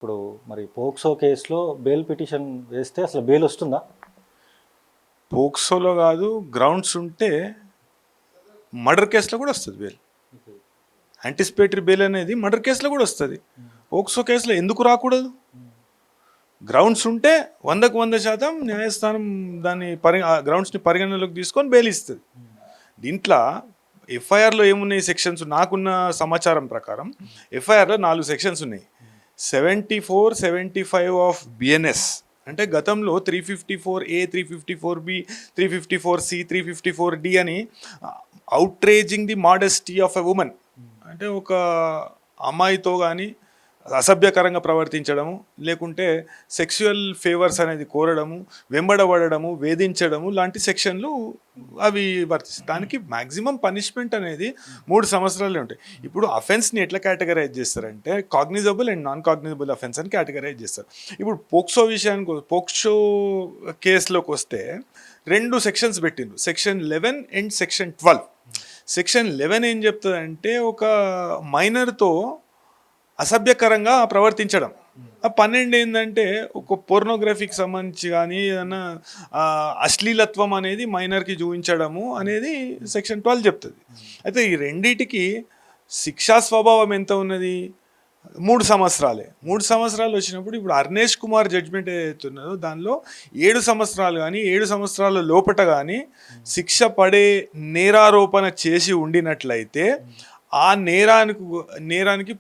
ఇప్పుడు మరి పోక్సో కేసులో బెయిల్ పిటిషన్ వేస్తే అసలు బెయిల్ వస్తుందా? పోక్సోలో కాదు, గ్రౌండ్స్ ఉంటే మర్డర్ కేసులో కూడా వస్తుంది బెయిల్. యాంటిసిపేటరీ బెయిల్ అనేది మర్డర్ కేసులో కూడా వస్తుంది. పోక్సో కేసులో ఎందుకు రాకూడదు? గ్రౌండ్స్ ఉంటే 100% న్యాయస్థానం దాన్ని గ్రౌండ్స్ని పరిగణనలోకి తీసుకొని బెయిల్ ఇస్తుంది. దీంట్లో ఎఫ్ఐఆర్లో ఏమున్నాయి సెక్షన్స్? నాకున్న సమాచారం ప్రకారం ఎఫ్ఐఆర్లో 4 సెక్షన్స్ ఉన్నాయి. 74, 75 ఆఫ్ బిఎన్ఎస్ అంటే గతంలో 354A, 354B, 354C, 354D అని outraging the modesty of a women, అంటే ఒక అమ్మాయితో కానీ అసభ్యకరంగా ప్రవర్తించడము, లేకుంటే సెక్సువల్ ఫేవర్స్ అనేది కోరడము, వెంబడబడము, వేధించడము లాంటి సెక్షన్లు అవి వర్తిస్తాయి. దానికి మ్యాక్సిమం పనిష్మెంట్ అనేది 3 సంవత్సరాలే ఉంటాయి. ఇప్పుడు అఫెన్స్ని ఎట్లా కేటగరైజ్ చేస్తారంటే cognisable and non cognizable offence అని కేటగరైజ్ చేస్తారు. ఇప్పుడు పోక్సో కేసులోకి వస్తే 2 సెక్షన్స్ పెట్టిండ్రు, సెక్షన్ 11 అండ్ సెక్షన్ 12. సెక్షన్ 11 ఏం చెప్తుందంటే ఒక మైనర్తో అసభ్యకరంగా ప్రవర్తించడం. 12 ఏంటంటే ఒక పోర్నోగ్రఫీకి సంబంధించి కానీ ఏదైనా అశ్లీలత్వం అనేది మైనర్కి చూపించడము అనేది సెక్షన్ 12 చెప్తుంది. అయితే ఈ రెండిటికి శిక్షా స్వభావం ఎంత ఉన్నది? 3 సంవత్సరాలే. 3 సంవత్సరాలు వచ్చినప్పుడు ఇప్పుడు అర్నేష్ కుమార్ జడ్జ్మెంట్ ఏదైతే ఉన్నదో దానిలో 7 సంవత్సరాలు కానీ 7 సంవత్సరాల లోపట కానీ శిక్ష పడే నేరారోపణ చేసి ఉండినట్లయితే ఆ నేరానికి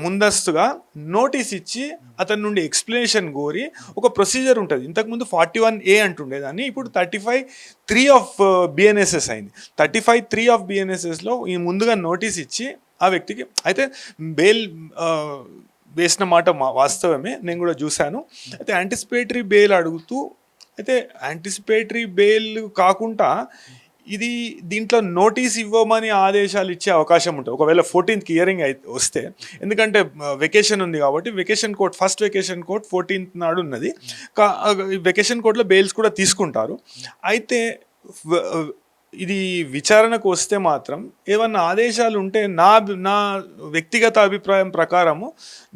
ముందస్తుగా నోటీస్ ఇచ్చి అతని నుండి ఎక్స్ప్లెనేషన్ కోరి ఒక ప్రొసీజర్ ఉంటుంది. ఇంతకుముందు 41A అంటుండేదాన్ని, ఇప్పుడు 35(3) ఆఫ్ బిఎన్ఎస్ఎస్ అయింది. 35(3) ఆఫ్ బిఎన్ఎస్ఎస్లో ఈ ముందుగా నోటీస్ ఇచ్చి ఆ వ్యక్తికి అయితే బెయిల్ వేసిన మాట వాస్తవమే, నేను కూడా చూశాను. అయితే యాంటిసిపేటరీ బెయిల్ అడుగుతూ, అయితే యాంటిసిపేటరీ బెయిల్ కాకుండా దీంట్లో నోటీస్ ఇవ్వమని ఆదేశాలు ఇచ్చే అవకాశం ఉంటుంది ఒకవేళ 14th హియరింగ్ వస్తే. ఎందుకంటే వెకేషన్ ఉంది కాబట్టి vacation court, first vacation court 14th నాడు ఉన్నది. వెకేషన్ కోర్టులో బెయిల్స్ కూడా తీసుకుంటారు. అయితే ఇది విచారణకు వస్తే మాత్రం ఏమన్నా ఆదేశాలు ఉంటే నా వ్యక్తిగత అభిప్రాయం ప్రకారము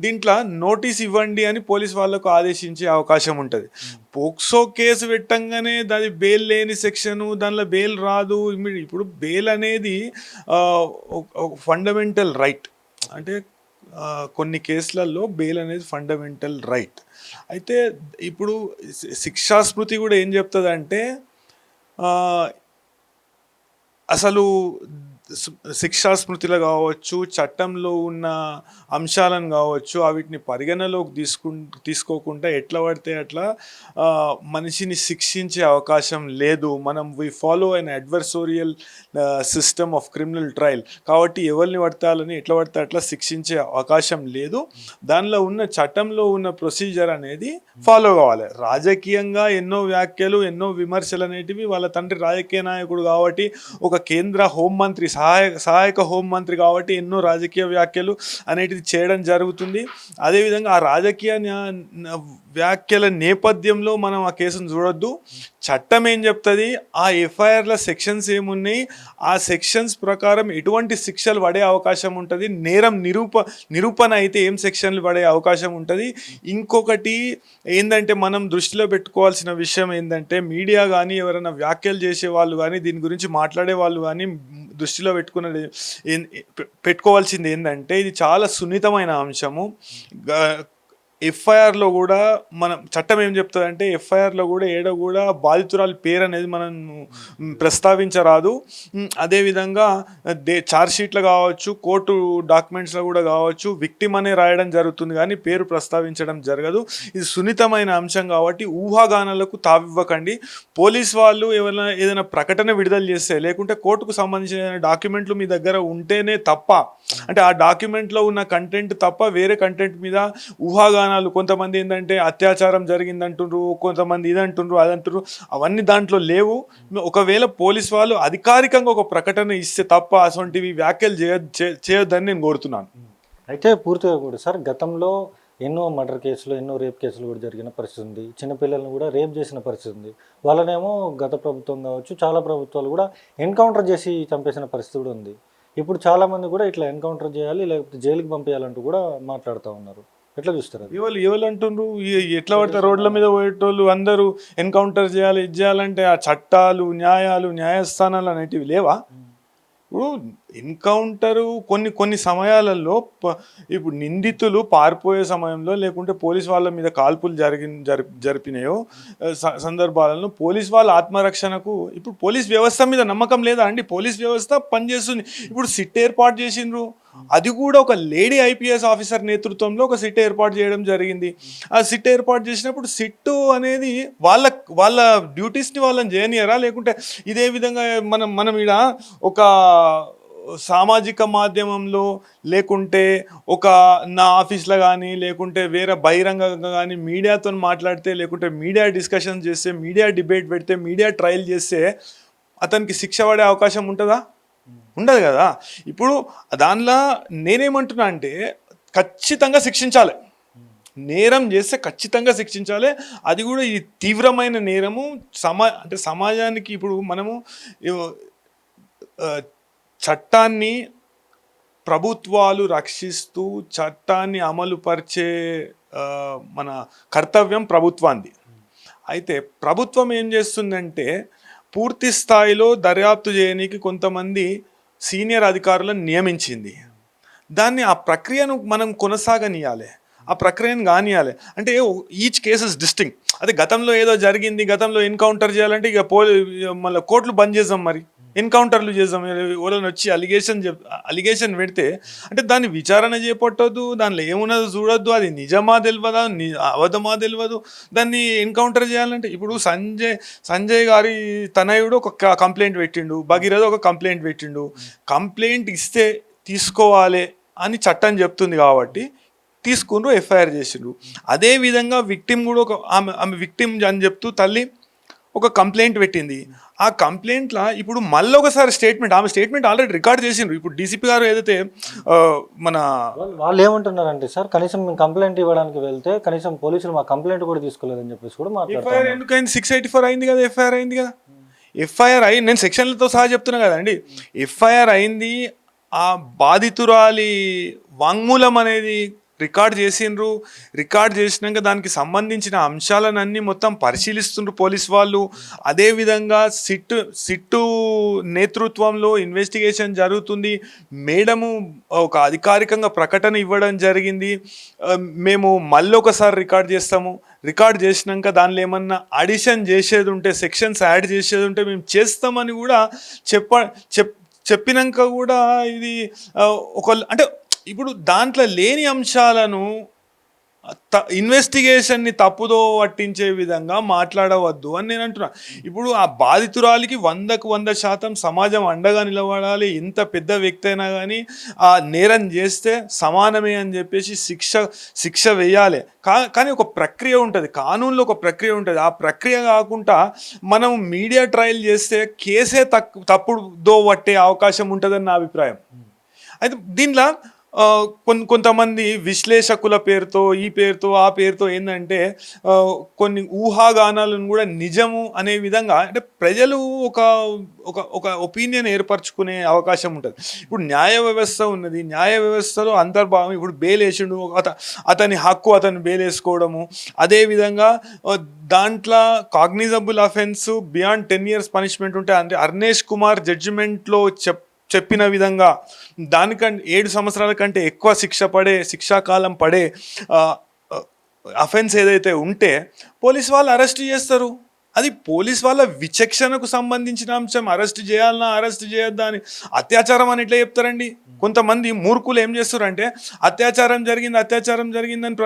దీంట్లో నోటీస్ ఇవ్వండి అని పోలీస్ వాళ్ళకు ఆదేశించే అవకాశం ఉంటుంది. పోక్సో కేసు పెట్టంగానే దాని బెయిల్ లేని సెక్షను, దానిలో బెయిల్ రాదు. ఇప్పుడు బెయిల్ అనేది ఫండమెంటల్ రైట్, అంటే కొన్ని కేసులలో బెయిల్ అనేది ఫండమెంటల్ రైట్. అయితే ఇప్పుడు శిక్షాస్మృతి కూడా ఏం చెప్తుంది అంటే అసలు శిక్షా స్మృతిలో కావచ్చు, చట్టంలో ఉన్న అంశాలను కావచ్చు, వీటిని పరిగణలోకి తీసుకోకుండా ఎట్లా పడితే అట్లా మనిషిని శిక్షించే అవకాశం లేదు. మనం we follow an adversarial system of criminal trial కాబట్టి ఎవరిని పడతాలని ఎట్లా పడితే అట్లా శిక్షించే అవకాశం లేదు. దానిలో ఉన్న చట్టంలో ఉన్న ప్రొసీజర్ అనేది ఫాలో కావాలి. రాజకీయంగా ఎన్నో వ్యాఖ్యలు, ఎన్నో విమర్శలు అనేటివి, వాళ్ళ తండ్రి రాజకీయ నాయకుడు కాబట్టి, ఒక కేంద్ర హోంమంత్రి, సహాయక హోంమంత్రి కాబట్టి ఎన్నో రాజకీయ వ్యాఖ్యలు అనేటిది చేయడం జరుగుతుంది. అదేవిధంగా ఆ రాజకీయ వ్యాఖ్యల నేపథ్యంలో మనం ఆ కేసును చూడొద్దు. చట్టం ఏం చెప్తుంది, ఆ ఎఫ్ఐఆర్ల సెక్షన్స్ ఏమున్నాయి, ఆ సెక్షన్స్ ప్రకారం ఎటువంటి శిక్షలు పడే అవకాశం ఉంటుంది, నేరం నిరూపణ అయితే ఏం సెక్షన్లు పడే అవకాశం ఉంటుంది. ఇంకొకటి ఏంటంటే మనం దృష్టిలో పెట్టుకోవాల్సిన విషయం ఏంటంటే మీడియా కానీ ఎవరైనా వ్యాఖ్యలు చేసే వాళ్ళు కానీ దీని గురించి మాట్లాడే వాళ్ళు కానీ దృష్టిలో పెట్టుకోవాల్సింది ఏంటంటే ఇది చాలా సున్నితమైన అంశము. ఎఫ్ఐఆర్లో కూడా మనం చట్టం ఏం చెప్తుందంటే ఎఫ్ఐఆర్లో కూడా కూడా బాధితురాలి పేరు అనేది మనం ప్రస్తావించరాదు. అదేవిధంగా ఛార్జ్షీట్లో కావచ్చు, కోర్టు డాక్యుమెంట్స్లో కూడా కావచ్చు విక్టిమ్ అనే రాయడం జరుగుతుంది కానీ పేరు ప్రస్తావించడం జరగదు. ఇది సున్నితమైన అంశం కాబట్టి ఊహాగానాలకు తావివ్వకండి. పోలీస్ వాళ్ళు ఏదైనా ప్రకటన విడుదల చేస్తే, లేకుంటే కోర్టుకు సంబంధించిన డాక్యుమెంట్లు మీ దగ్గర ఉంటేనే తప్ప, అంటే ఆ డాక్యుమెంట్లో ఉన్న కంటెంట్ తప్ప వేరే కంటెంట్ మీద ఊహాగానాలు, కొంతమంది ఏంటంటే అత్యాచారం జరిగిందంటుండ్రు, కొంతమంది ఇదంటుండ్రు అదంటుండ్రు, అవన్నీ దాంట్లో లేవు. ఒకవేళ పోలీస్ వాళ్ళు అధికారికంగా ఒక ప్రకటన ఇస్తే తప్ప అటువంటివి వ్యాఖ్యలు చేయొద్దని నేను కోరుతున్నాను. అయితే పూర్తిగా కూడా సార్, గతంలో ఎన్నో మర్డర్ కేసులు, ఎన్నో రేప్ కేసులు కూడా జరిగిన పరిస్థితి ఉంది. చిన్నపిల్లలను కూడా రేప్ చేసిన పరిస్థితి ఉంది. వాళ్ళనేమో గత ప్రభుత్వం కావచ్చు, చాలా ప్రభుత్వాలు కూడా ఎన్కౌంటర్ చేసి చంపేసిన పరిస్థితి కూడా ఉంది. ఇప్పుడు చాలామంది కూడా ఇట్లా ఎన్కౌంటర్ చేయాలి, లేకపోతే జైలుకి పంపించాలంటూ కూడా మాట్లాడుతూ ఉన్నారు. ఎట్లా చూస్తారు అది? ఎవరు అంటుండ్రు ఎట్లా పడితే రోడ్ల మీద పోయేటోళ్ళు అందరూ ఎన్కౌంటర్ చేయాలి, ఇది చేయాలంటే ఆ చట్టాలు, న్యాయాలు, న్యాయస్థానాలు అనేటివి లేవా? ఇప్పుడు ఎన్కౌంటరు కొన్ని సమయాలలో ఇప్పుడు నిందితులు పారిపోయే సమయంలో లేకుంటే పోలీస్ వాళ్ళ మీద కాల్పులు జరిపినాయో సందర్భాలలో పోలీస్ వాళ్ళ ఆత్మరక్షణకు ఇప్పుడు పోలీస్ వ్యవస్థ మీద నమ్మకం లేదా అండి? పోలీస్ వ్యవస్థ పనిచేస్తుంది. ఇప్పుడు సిట్ ఏర్పాటు చేసిండ్రు, అది కూడా ఒక లేడీ ఐపీఎస్ ఆఫీసర్ నేతృత్వంలో ఒక సిట్ ఏర్పాటు చేయడం జరిగింది. ఆ సిట్ ఏర్పాటు చేసినప్పుడు సిట్టు అనేది వాళ్ళ డ్యూటీస్ని వాళ్ళని చేయనియరా? లేకుంటే ఇదే విధంగా మనం ఈడ ఒక సామాజిక మాధ్యమంలో లేకుంటే ఒక నా ఆఫీస్లో కానీ లేకుంటే వేరే బహిరంగంగా కానీ మీడియాతో మాట్లాడితే లేకుంటే మీడియా డిస్కషన్ చేస్తే, మీడియా డిబేట్ పెడితే, మీడియా ట్రయల్ చేస్తే అతనికి శిక్ష పడే అవకాశం ఉంటుందా? ఉండదు కదా. ఇప్పుడు దానిలో నేనేమంటున్నా అంటే ఖచ్చితంగా శిక్షించాలి, నేరం చేస్తే ఖచ్చితంగా శిక్షించాలి. అది కూడా ఈ తీవ్రమైన నేరము అంటే సమాజానికి ఇప్పుడు మనము చట్టాన్ని ప్రభుత్వాలు రక్షిస్తూ చట్టాన్ని అమలు పరిచే మన కర్తవ్యం ప్రభుత్వాన్ని. అయితే ప్రభుత్వం ఏం చేస్తుందంటే పూర్తి స్థాయిలో దర్యాప్తు చేయడానికి కొంతమంది సీనియర్ అధికారులను నియమించింది. దాన్ని ఆ ప్రక్రియను మనం కొనసాగనియాలి, ఆ ప్రక్రియను కానియాలి. అంటే ఈచ్ కేసెస్ డిస్టింక్ట్. అదే గతంలో ఏదో జరిగింది, గతంలో ఎన్కౌంటర్ చేయాలంటే ఇక మళ్ళీ కోర్టులు బంద్ చేద్దాం, మరి ఎన్కౌంటర్లు చేద్దాం. ఎవరైనా వచ్చి అలిగేషన్ పెడితే అంటే దాన్ని విచారణ చేపట్టొద్దు, దానిలో ఏమున్నదో చూడొద్దు, అది నిజమా తెలియదా, అబద్ధమా తెలియదు, దాన్ని ఎన్కౌంటర్ చేయాలంటే. ఇప్పుడు సంజయ్ గారి తనయుడు ఒక కంప్లైంట్ పెట్టిండు, భగీరథ ఒక కంప్లైంట్ పెట్టిండు. కంప్లైంట్ ఇస్తే తీసుకోవాలి అని చట్టం చెప్తుంది కాబట్టి తీసుకుండ్రు, ఎఫ్ఐఆర్ చేసిండ్రు. అదేవిధంగా విక్టిమ్ కూడా ఆమె విక్టిమ్ అని చెప్తూ తల్లి ఒక కంప్లైంట్ పెట్టింది. ఆ కంప్లైంట్లో ఇప్పుడు మళ్ళీ ఒకసారి ఆమె స్టేట్మెంట్ ఆల్రెడీ రికార్డ్ చేసిండ్రు. ఇప్పుడు డీసీపీ గారు ఏదైతే మన వాళ్ళు ఏమంటున్నారంటే సార్, కనీసం మేము కంప్లైంట్ ఇవ్వడానికి వెళ్తే కనీసం పోలీసులు మా కంప్లైంట్ కూడా తీసుకోలేదని చెప్పేసి కూడా మాట్లాడుతున్నారు. ఎఫ్ఐఆర్ ఎందుకైంది? 684 అయింది కదా, ఎఫ్ఐఆర్ అయింది కదా. ఎఫ్ఐఆర్ అయ్యి నేను సెక్షన్లతో సహా చెప్తున్నా కదండి. ఎఫ్ఐఆర్ అయింది, ఆ బాధితురాలి వాంగ్మూలం అనేది రికార్డ్ చేసిండ్రు. రికార్డ్ చేసినాక దానికి సంబంధించిన అంశాలన్నీ మొత్తం పరిశీలిస్తుండ్రు పోలీస్ వాళ్ళు. అదేవిధంగా సిట్టు నేతృత్వంలో ఇన్వెస్టిగేషన్ జరుగుతుంది. మేడము ఒక అధికారికంగా ప్రకటన ఇవ్వడం జరిగింది, మేము మళ్ళీ ఒకసారి రికార్డ్ చేస్తాము, రికార్డ్ చేసినాక దానిలో ఏమన్నా అడిషన్ చేసేది ఉంటే, సెక్షన్స్ యాడ్ చేసేది ఉంటే మేము చేస్తామని కూడా చెప్పినాక కూడా ఇది అంటే ఇప్పుడు దాంట్లో లేని అంశాలను ఇన్వెస్టిగేషన్ని తప్పుదో పట్టించే విధంగా మాట్లాడవద్దు అని నేను అంటున్నా. ఇప్పుడు ఆ బాధితురాలికి 100% సమాజం అండగా నిలబడాలి. ఎంత పెద్ద వ్యక్తి అయినా కానీ ఆ నేరం చేస్తే సమానమే అని చెప్పేసి శిక్ష వేయాలి. కానీ ఒక ప్రక్రియ ఉంటుంది, కానూన్లో ఒక ప్రక్రియ ఉంటుంది. ఆ ప్రక్రియ కాకుండా మనం మీడియా ట్రయల్ చేస్తే కేసే తప్పుదో పట్టే అవకాశం ఉంటుందని నా అభిప్రాయం. అయితే దీనిలో కొంతమంది విశ్లేషకుల పేరుతో ఈ పేరుతో ఆ పేరుతో ఏంటంటే కొన్ని ఊహాగానాలను కూడా నిజము అనే విధంగా అంటే ప్రజలు ఒక ఒపీనియన్ ఏర్పరచుకునే అవకాశం ఉంటుంది. ఇప్పుడు న్యాయ వ్యవస్థ ఉన్నది, న్యాయ వ్యవస్థలో అంతర్భావం. ఇప్పుడు బెయిల్ వేసిండు, అతని హక్కు అతను బెయిల్ వేసుకోవడము. అదేవిధంగా దాంట్లో cognizable offence beyond 10 years punishment ఉంటే, అంటే అర్నేష్ కుమార్ జడ్జిమెంట్లో చెప్పిన విధంగా దానికంటే 7 సంవత్సరాల కంటే ఎక్కువ శిక్షాకాలం పడే అఫెన్స్ ఏదైతే ఉంటే పోలీస్ వాళ్ళు అరెస్ట్ చేస్తారు. అది పోలీస్ వాళ్ళ విచక్షణకు సంబంధించిన అంశం. అరెస్ట్ చేయాలన్నా అరెస్ట్ చేయొద్దా అని అత్యాచారం అని ఎట్లా చెప్తారండి? కొంతమంది మూర్ఖులు ఏం చేస్తారంటే అత్యాచారం జరిగిందని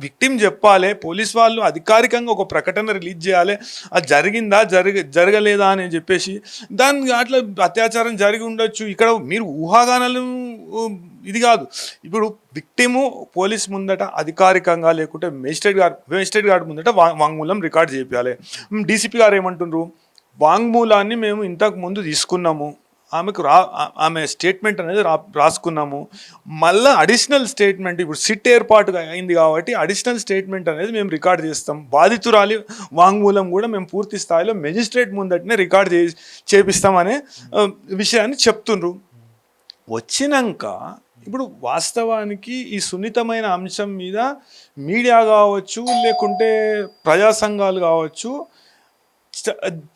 విక్టిమ్ చెప్పాలి, పోలీస్ వాళ్ళు అధికారికంగా ఒక ప్రకటన రిలీజ్ చేయాలి, అది జరిగిందా జరగలేదా అని చెప్పేసి దాన్ని అట్లా అత్యాచారం జరిగి ఉండొచ్చు. ఇక్కడ మీరు ఊహాగానాలు ఇది కాదు. ఇప్పుడు విక్టిము పోలీస్ ముందట అధికారికంగా లేకుంటే మేజిస్ట్రేట్ గారి ముందట వాంగ్మూలం రికార్డ్ చేయాలి. డీసీపీ గారు ఏమంటున్నారు, వాంగ్మూలాన్ని మేము ఇంతకు ముందు తీసుకున్నాము, ఆమె స్టేట్మెంట్ అనేది రాసుకున్నాము, మళ్ళీ అడిషనల్ స్టేట్మెంట్ ఇప్పుడు సిట్ ఏర్పాటు అయింది కాబట్టి అడిషనల్ స్టేట్మెంట్ అనేది మేము రికార్డ్ చేస్తాం, బాధితురాలి వాంగ్మూలం కూడా మేము పూర్తి స్థాయిలో మెజిస్ట్రేట్ ముందటనే రికార్డ్ చేపిస్తామనే విషయాన్ని చెప్తుండ్రు. వచ్చినాక ఇప్పుడు వాస్తవానికి ఈ సున్నితమైన అంశం మీద మీడియా కావచ్చు, లేకుంటే ప్రజా సంఘాలు కావచ్చు,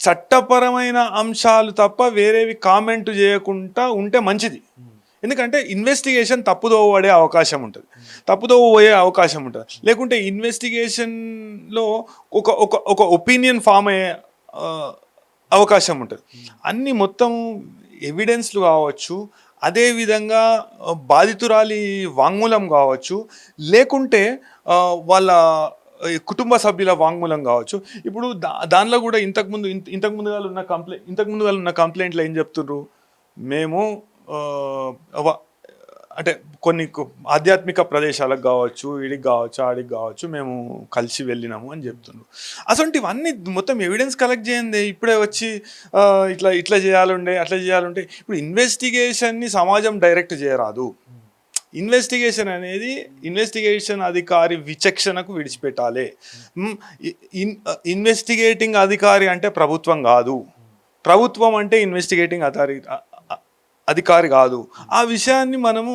చట్టపరమైన అంశాలు తప్ప వేరేవి కామెంట్ చేయకుండా ఉంటే మంచిది. ఎందుకంటే ఇన్వెస్టిగేషన్ తప్పుదోవ పడే అవకాశం ఉంటుంది, తప్పుదోవ పోయే అవకాశం ఉంటుంది. లేకుంటే ఇన్వెస్టిగేషన్లో ఒక ఒక ఒక ఒపీనియన్ ఫామ్ అయ్యే అవకాశం ఉంటుంది. అన్ని మొత్తం ఎవిడెన్స్లు కావచ్చు, అదేవిధంగా బాధితురాలి వాంగ్మూలం కావచ్చు, లేకుంటే వాళ్ళ కుటుంబ సభ్యుల వాంగ్మూలం కావచ్చు. ఇప్పుడు దానిలో కూడా ఇంతకుముందుగా ఉన్న కంప్లైంట్లు ఏం చెప్తున్నారు, మేము అంటే కొన్ని ఆధ్యాత్మిక ప్రదేశాలకు కావచ్చు, వీడికి కావచ్చు, ఆడికి కావచ్చు, మేము కలిసి వెళ్ళినాము అని చెప్తున్నారు. అసలు మొత్తం ఎవిడెన్స్ కలెక్ట్ చేయండి, ఇప్పుడే వచ్చి ఇట్లా చేయాలంటే అట్లా చేయాలంటే. ఇప్పుడు ఇన్వెస్టిగేషన్ని సమాజం డైరెక్ట్ చేయరాదు. ఇన్వెస్టిగేషన్ అనేది ఇన్వెస్టిగేషన్ అధికారి విచక్షణకు విడిచిపెట్టాలి. ఇన్వెస్టిగేటింగ్ అధికారి అంటే ప్రభుత్వం కాదు, ప్రభుత్వం అంటే ఇన్వెస్టిగేటింగ్ అధికారి కాదు. ఆ విషయాన్ని మనము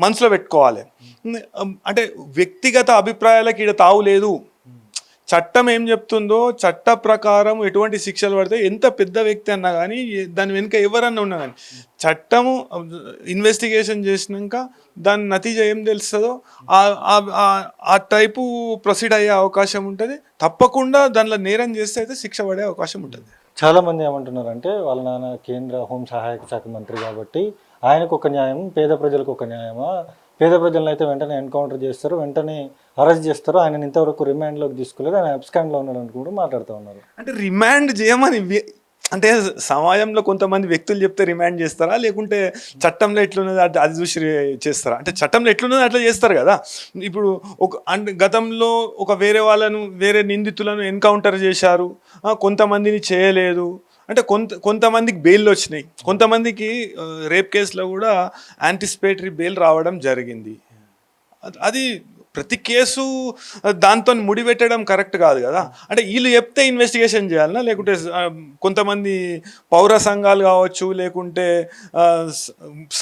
మనసులో పెట్టుకోవాలి. అంటే వ్యక్తిగత అభిప్రాయాలకు ఈడ తావు లేదు. చట్టం ఏం చెప్తుందో, చట్ట ప్రకారం ఎటువంటి శిక్షలు పడితే, ఎంత పెద్ద వ్యక్తి అన్నా కానీ, దాని వెనుక ఎవరన్నా ఉన్నా కానీ, చట్టము ఇన్వెస్టిగేషన్ చేసినాక దాని నతీజ ఏం తెలుస్తుందో ఆ టైపు ప్రొసీడ్ అయ్యే అవకాశం ఉంటుంది. తప్పకుండా దానిలో నేరం చేస్తే అయితే శిక్ష పడే అవకాశం ఉంటుంది. చాలామంది ఏమంటున్నారంటే వాళ్ళ నాన్న కేంద్ర హోం సహాయక శాఖ మంత్రి కాబట్టి ఆయనకు ఒక న్యాయం, పేద ప్రజలకు ఒక న్యాయమా? పేద ప్రజలను అయితే వెంటనే ఎన్కౌంటర్ చేస్తారు, వెంటనే అరెస్ట్ చేస్తారు, ఆయన ఇంతవరకు రిమాండ్లోకి తీసుకోలేదు, ఆయన అబ్స్కాండ్లో ఉన్నాడు అనుకుంటూ మాట్లాడుతూ ఉన్నారు. అంటే రిమాండ్ చేయమని అంటే సమాజంలో కొంతమంది వ్యక్తులు చెప్తే రిమాండ్ చేస్తారా, లేకుంటే చట్టంలో ఎట్లున్నది అది చూసి చేస్తారా? అంటే చట్టంలో ఎట్లున్నది అట్లా చేస్తారు కదా. ఇప్పుడు గతంలో వేరే నిందితులను ఎన్కౌంటర్ చేశారు, కొంతమందిని చేయలేదు. అంటే కొంతమందికి బెయిల్ వచ్చినాయి, కొంతమందికి రేప్ కేసులో కూడా యాంటిసిపేటరీ బెయిల్ రావడం జరిగింది. అది ప్రతి కేసు దాంతో ముడిపెట్టడం కరెక్ట్ కాదు కదా. అంటే వీళ్ళు చెప్తే ఇన్వెస్టిగేషన్ చేయాలన్నా, లేకుంటే కొంతమంది పౌర సంఘాలు కావచ్చు, లేకుంటే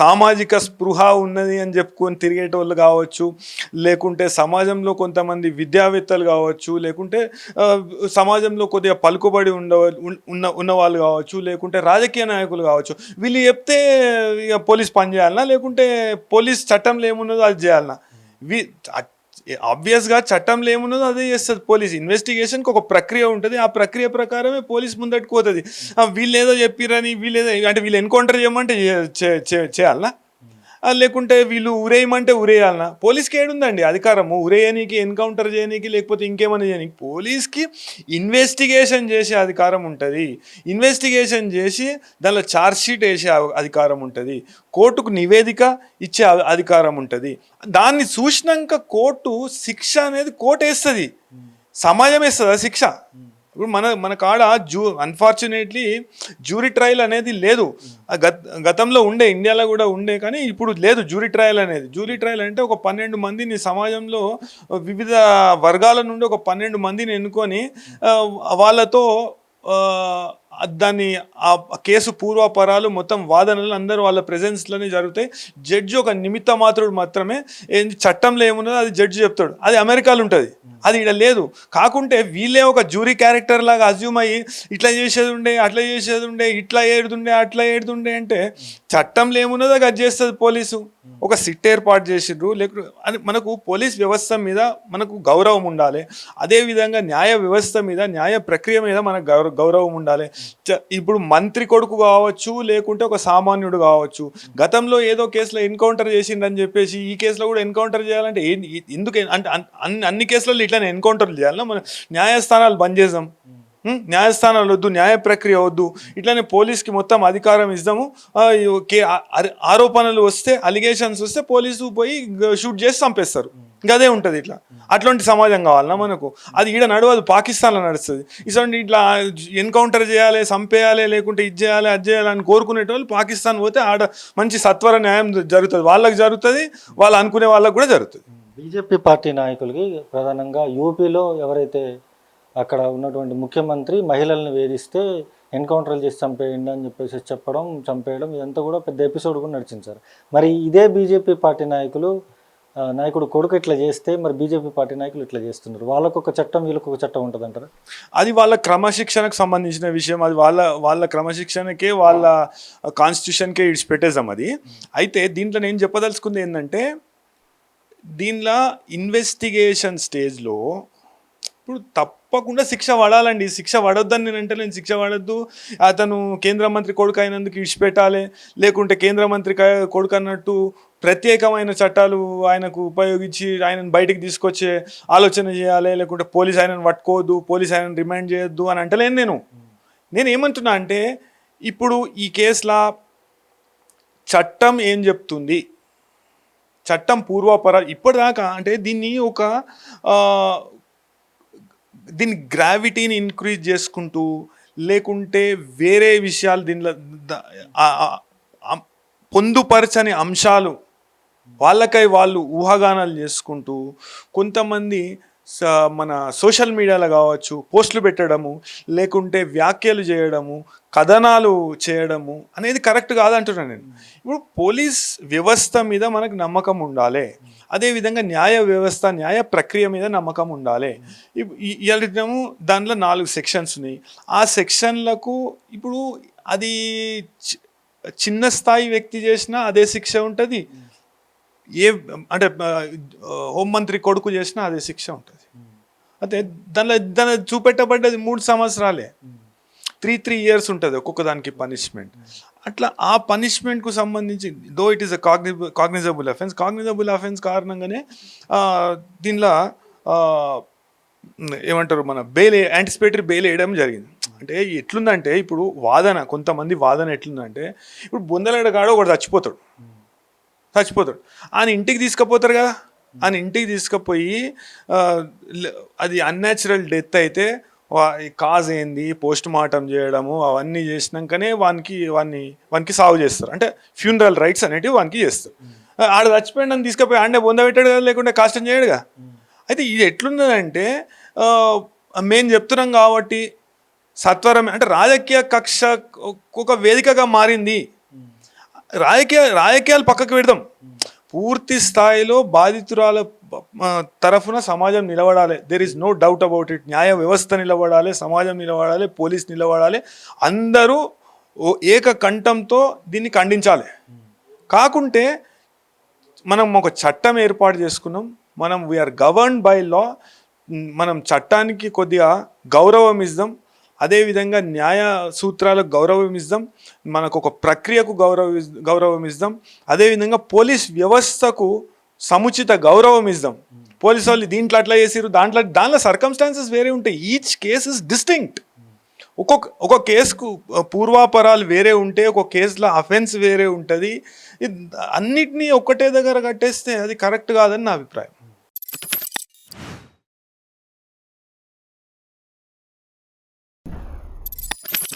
సామాజిక స్పృహ ఉన్నది అని చెప్పుకొని తిరిగేటోళ్ళు కావచ్చు, లేకుంటే సమాజంలో కొంతమంది విద్యావేత్తలు కావచ్చు, లేకుంటే సమాజంలో కొద్దిగా పలుకుబడి ఉన్న వాళ్ళు కావచ్చు, లేకుంటే రాజకీయ నాయకులు కావచ్చు, వీళ్ళు చెప్తే ఇక పోలీస్ పని చేయాలన్నా, లేకుంటే పోలీస్ చట్టంలో ఏమున్నదో అది చేయాలన్నా? ఆబ్వియస్గా చట్టంలో ఏమున్నదో అదే చేస్తుంది పోలీస్. ఇన్వెస్టిగేషన్కి ఒక ప్రక్రియ ఉంటుంది, ఆ ప్రక్రియ ప్రకారమే పోలీస్ ముందట్టుకు పోతుంది. వీళ్ళు ఏదో చెప్పిరని వీళ్ళు ఎన్కౌంటర్ చేయమంటే చేయాలనా, లేకుంటే వీళ్ళు ఉరేయమంటే ఉరేయాలనా? పోలీస్కి ఏడుందండి అధికారము ఉరేయనీకి, ఎన్కౌంటర్ చేయనీకి, లేకపోతే ఇంకేమైనా చేయనీకి? పోలీస్కి ఇన్వెస్టిగేషన్ చేసే అధికారం ఉంటుంది, ఇన్వెస్టిగేషన్ చేసి దానిలో ఛార్జ్షీట్ వేసే అధికారం ఉంటుంది, కోర్టుకు నివేదిక ఇచ్చే అధికారం ఉంటుంది. దాన్ని చూసినాక కోర్టు శిక్ష అనేది కోర్టు వేస్తుంది, సమాజం వేస్తుందా శిక్ష? ఇప్పుడు మన కాడ అన్ఫార్చునేట్లీ జ్యూరీ ట్రయల్ అనేది లేదు. గతంలో ఉండే, ఇండియాలో కూడా ఉండే, కానీ ఇప్పుడు లేదు జ్యూరీ ట్రయల్ అనేది. జ్యూరీ ట్రయల్ అంటే ఒక 12 మందిని సమాజంలో వివిధ వర్గాల నుండి ఒక 12 మందిని ఎన్నుకొని వాళ్ళతో దాన్ని ఆ కేసు పూర్వపరాలు మొత్తం వాదనలు అందరూ వాళ్ళ ప్రెజెన్స్లోనే జరుగుతాయి. జడ్జి ఒక నిమిత్త మాత్రుడు మాత్రమే, చట్టంలో ఏమున్నదో అది జడ్జి చెప్తాడు. అది అమెరికాలో ఉంటుంది, అది ఇక్కడ లేదు. కాకుంటే వీళ్ళే ఒక జ్యూరీ క్యారెక్టర్ లాగా అజ్యూమ్ అయ్యి ఇట్లా చేసేది ఉండే, అట్లా చేసేది ఉండే, ఇట్లా ఏడుతుండే, అట్లా ఏడుతుండే అంటే చట్టంలో ఏమున్నదో అది చేస్తుంది పోలీసు. ఒక సిట్ ఏర్పాటు చేసిండ్రు, లేకపోతే మనకు పోలీస్ వ్యవస్థ మీద మనకు గౌరవం ఉండాలి. అదేవిధంగా న్యాయ వ్యవస్థ మీద, న్యాయ ప్రక్రియ మీద మనకు గౌరవం ఉండాలి. ఇప్పుడు మంత్రి కొడుకు కావచ్చు, లేకుంటే ఒక సామాన్యుడు కావచ్చు, గతంలో ఏదో కేసులో ఎన్కౌంటర్ చేసిండని చెప్పేసి ఈ కేసులో కూడా ఎన్కౌంటర్ చేయాలంటే ఎందుకు? అంటే అన్ని కేసులలో ఇట్లానే ఎన్కౌంటర్లు చేయాలన్నా? మన న్యాయస్థానాలు బంద్ చేద్దాం, న్యాయస్థానాలు వద్దు, న్యాయ ప్రక్రియ వద్దు, ఇట్లానే పోలీస్కి మొత్తం అధికారం ఇద్దాము. ఆరోపణలు వస్తే, అలిగేషన్స్ వస్తే పోలీసు పోయి షూట్ చేసి చంపేస్తారు. ఇంకా అదే ఉంటుంది. అట్లాంటి సమాజం కావాలన్నా మనకు? అది ఈడ నడవదు, పాకిస్తాన్లో నడుస్తుంది. ఇటువంటి ఇట్లా ఎన్కౌంటర్ చేయాలి, చంపేయాలి, లేకుంటే ఇది చేయాలి, అది చేయాలని కోరుకునేటోళ్ళు పాకిస్తాన్ పోతే ఆడ మంచి సత్వర న్యాయం జరుగుతుంది, వాళ్ళకి జరుగుతుంది, వాళ్ళు అనుకునే వాళ్ళకి కూడా జరుగుతుంది. బీజేపీ పార్టీ నాయకులకి ప్రధానంగా యూపీలో ఎవరైతే అక్కడ ఉన్నటువంటి ముఖ్యమంత్రి మహిళల్ని వేధిస్తే ఎన్కౌంటర్లు చేసి చంపేయండి అని చెప్పేసి చెప్పడం, చంపేయడం ఇదంతా కూడా పెద్ద ఎపిసోడ్ కూడా నడిచింది సార్. మరి ఇదే బీజేపీ పార్టీ నాయకుడు కొడుకు ఇట్లా చేస్తే మరి బీజేపీ పార్టీ నాయకులు ఇట్లా చేస్తున్నారు. వాళ్ళకు ఒక చట్టం, వీళ్ళకు ఒక చట్టం ఉంటుంది అంటారా? అది వాళ్ళ క్రమశిక్షణకు సంబంధించిన విషయం. అది వాళ్ళ క్రమశిక్షణకే, వాళ్ళ కాన్స్టిట్యూషన్కే ఇడిచిపెట్టేసాం అది. అయితే దీంట్లో నేను చెప్పదలుచుకుంది ఏంటంటే, దీనిలో ఇన్వెస్టిగేషన్ స్టేజ్లో ఇప్పుడు తప్పకుండా శిక్ష పడాలండి. శిక్ష పడొద్దని నేను అంటే, నేను శిక్ష పడొద్దు, అతను కేంద్ర మంత్రి కొడుకు అయినందుకు ఇడిచిపెట్టాలి, లేకుంటే కేంద్ర మంత్రి కొడుకు అన్నట్టు ప్రత్యేకమైన చట్టాలు ఆయనకు ఉపయోగించి ఆయనను బయటికి తీసుకొచ్చే ఆలోచన చేయాలి, లేకుంటే పోలీస్ ఆయనను పట్టుకోవద్దు, పోలీస్ ఆయనను రిమాండ్ చేయొద్దు అని అంటలేను. నేను ఏమంటున్నా అంటే, ఇప్పుడు ఈ కేసులో చట్టం ఏం చెప్తుంది, చట్టం పూర్వాపరాలు ఇప్పటిదాకా అంటే దీని గ్రావిటీని ఇంక్రీజ్ చేసుకుంటూ, లేకుంటే వేరే విషయాలు దీనిలో పొందుపరచని అంశాలు వాళ్ళకై వాళ్ళు ఊహాగానాలు చేసుకుంటూ, కొంతమంది మన సోషల్ మీడియాలో కావచ్చు పోస్టులు పెట్టడము, లేకుంటే వ్యాఖ్యలు చేయడము, కథనాలు చేయడము అనేది కరెక్ట్ కాదంటున్నాను నేను. ఇప్పుడు పోలీస్ వ్యవస్థ మీద మనకు నమ్మకం ఉండాలి, అదేవిధంగా న్యాయ వ్యవస్థ, న్యాయ ప్రక్రియ మీద నమ్మకం ఉండాలి. ఇలాంటిము దాంట్లో 4 సెక్షన్స్ ఉన్నాయి. ఆ సెక్షన్లకు ఇప్పుడు అది చిన్న స్థాయి వ్యక్తి చేసినా అదే శిక్ష ఉంటుంది, అంటే హోంమంత్రి కొడుకు చేసినా అదే శిక్ష ఉంటుంది. అయితే దానిలో చూపెట్టబడ్డది 3 సంవత్సరాలే, 3 years ఉంటుంది ఒక్కొక్క దానికి పనిష్మెంట్. అట్లా ఆ పనిష్మెంట్కు సంబంధించి though it is a cognizable offence కారణంగానే దీనిలో ఏమంటారు, మన యాంటిసిపేటరీ బెయిల్ వేయడం జరిగింది. అంటే ఎట్లుందంటే, ఇప్పుడు కొంతమంది వాదన ఎట్లుందంటే, ఇప్పుడు బొందలగాడు ఒకటి చచ్చిపోతాడు, ఆయన ఇంటికి తీసుకుపోతారు కదా, ఆయన ఇంటికి తీసుకుపోయి అది అన్యాచురల్ డెత్ అయితే కాజ్ ఏంది, పోస్ట్ మార్టం చేయడము అవన్నీ చేసినాకనే వానికి సాగు చేస్తారు. అంటే ఫ్యూనరల్ రైట్స్ అనేటివి వానికి చేస్తారు. ఆడ చచ్చిపోయిందని తీసుకుపోయి ఆడే బొంద పెట్టాడు కదా, లేకుంటే కాష్టం చేయడుగా. అయితే ఇది ఎట్లున్నదంటే, మేము చెప్తున్నాం కాబట్టి సత్వరం అంటే రాజకీయ కక్ష ఒక వేదికగా మారింది. రాజకీయాలు పక్కకు పెడదాం, పూర్తి స్థాయిలో బాధితురాల తరఫున సమాజం నిలబడాలి. There is no doubt about it. న్యాయ వ్యవస్థ నిలబడాలి, సమాజం నిలబడాలి, పోలీస్ నిలబడాలి, అందరూ ఏకకంఠంతో దీన్ని ఖండించాలి. కాకుంటే మనం ఒక చట్టం ఏర్పాటు చేసుకున్నాం, మనం వీఆర్ గవర్న్డ్ బై లా, మనం చట్టానికి కొద్దిగా గౌరవం ఇద్దాం, అదేవిధంగా న్యాయ సూత్రాలకు గౌరవం ఇద్దాం, మనకు ఒక ప్రక్రియకు గౌరవం ఇద్దాం, అదేవిధంగా పోలీస్ వ్యవస్థకు సముచిత గౌరవం ఇద్దాం. పోలీసు వాళ్ళు దీంట్లో అట్లా చేసిరు, దాంట్లో సర్కమ్స్టాన్సెస్ వేరే ఉంటాయి. Each case is distinct. ఒక్కొక్క కేసుకు పూర్వాపరాలు వేరే ఉంటే, ఒక్కొక్క కేసులో అఫెన్స్ వేరే ఉంటుంది. అన్నిటినీ ఒక్కటే దగ్గర కట్టేస్తే అది కరెక్ట్ కాదని నా అభిప్రాయం.